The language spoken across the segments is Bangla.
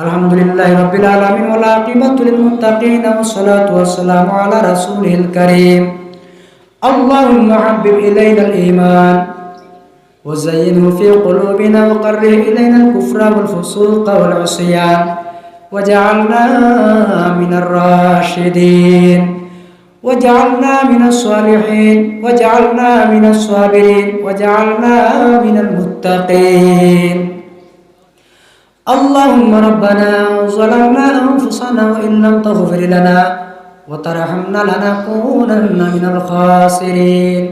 আলহামদুলিল্লাহি রাব্বিল আলামিন ওয়াল আকিবাতু লিল মুত্তাকিন ওয়াসসালাতু ওয়াসসালামু আলা রাসূলিল কারীম। আল্লাহুম্মা হাব্বিব ইলাইনাল ঈমান وزينه في قلوبنا وقره إلينا الكفر والفسوق والعصيان وجعلنا من الراشدين وجعلنا من الصالحين وجعلنا من الصابرين وجعلنا من المتقين. اللهم ربنا ظلمنا أنفسنا وإن لم تغفر لنا وترحمنا لنكونن من الخاسرين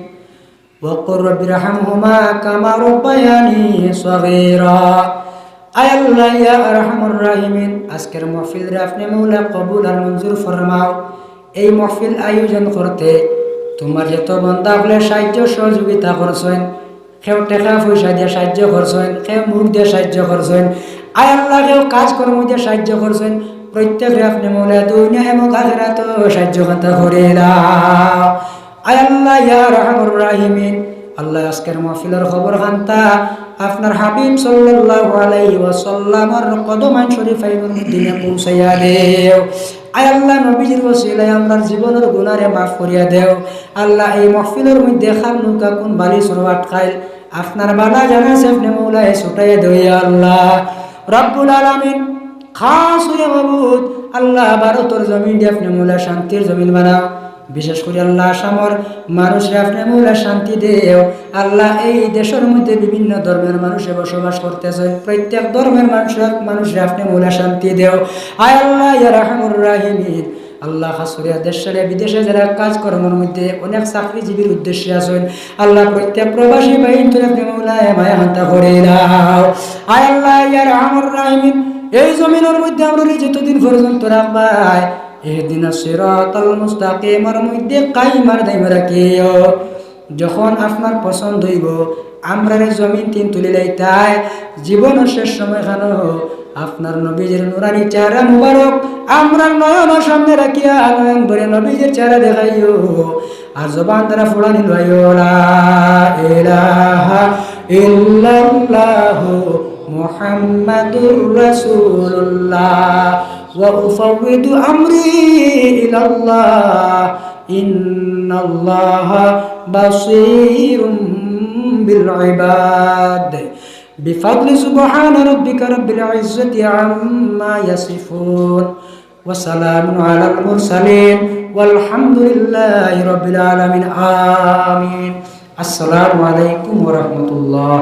وقل رب ارحمهما كما ربياني صغيرا. আয় আল্লাহ ইয়া আরহামুর রাহিমিন, আজকের মাহফিল আপনি মওলা কবুল আর মঞ্জুর ফরমাও। এই মাহফিল আয়োজন করতে তোমার যত বান্দা বলে সাহায্য সহযোগিতা করছেন, কেউ টাকা পয়সা দিয়ে সাহায্য করছেন, কেউ মুখ দিয়ে সাহায্য করছেন, আয় আল্লাহ কেউ কাজকর্ম দিয়ে সাহায্য করছেন, প্রত্যেকে আপনি মওলা দুনিয়া এবং আখিরাতে সাহায্য করতে করে দাও। আয় আল্লাহ ইয়া আরহামুর রাহিমিন, আল্লাহ আজকের মাহফিলের খবর খান্তা আপনার হাবিব সাল্লাল্লাহু আলাইহি ওয়াসাল্লামের কদমাইন শরীফাইর মধ্যে পৌঁছাইয়া দেও। আয় আল্লাহ নবীজির ওসিলায় আমরার জীবনের গুনারে মাফ করিয়া দেও। আল্লাহ এই মাহফিলের মধ্যে খানুকা কোন বালি সরব আটকাইল আপনার বালা জানা আপনি মওলায়ে ছুটাইয়া দেও। ইয়া আল্লাহ রব্বুল আলামিন, খাস হয়ে মাবুদ আল্লাহ ভারতের জমিন দিয়ে আপনি মওলা শান্তির জমিন বানাও। বিশেষ করে আল্লাহ আসামর মানুষরা আপনি মওলা শান্তি দেও। আল্লাহ এই দেশের মধ্যে বিভিন্ন ধর্মের মানুষে বসবাস করতেছেন, প্রত্যেক ধর্মের মানুষরা আপনি মওলা শান্তি দেও। আয় আল্লাহ ইয়া রাহমানুর রাহিমিন, আল্লাহ খাসুরিয়া দেশে বিদেশে যারা কাজকর্মের মধ্যে অনেক চাকরিজীবীর উদ্দেশ্যে আছেন, আল্লাহ প্রত্যেক প্রবাসী ভাই আপনি মওলা মায়া হান্তা করে দাও। আয় আল্লাহ ইয়া রাহমানুর রাহিমিন, এই জমিনের মধ্যে আমরা যতদিন পর্যন্ত রাখবাই ইহদিনা সিরাতাল মুস্তাকিমের মধ্যে কাইমার দাইমা রাখিও। যখন আপনার পছন্দ হইব আমরা জমিন তিন তুলি লাইতাই জীবনের শেষ সময় খানো আপনার নবীজির নুরানি চেহারা মুবারক আমরা নয়নের সামনে রাখিয়া নয়ন ভরে নবীজির চেহারা দেখাইও। আর জবান দ্বারা ফুড়ানি লইও লা ইলাহা ইল্লাল্লাহু মুহাম্মাদুর রাসূলুল্লাহ وأفوض أمري إلى الله إن الله بصير بالعباد بفضل سبحان ربك رب العزة عما يصفون وسلام على المرسلين والحمد لله رب العالمين آمين. السلام عليكم ورحمة الله.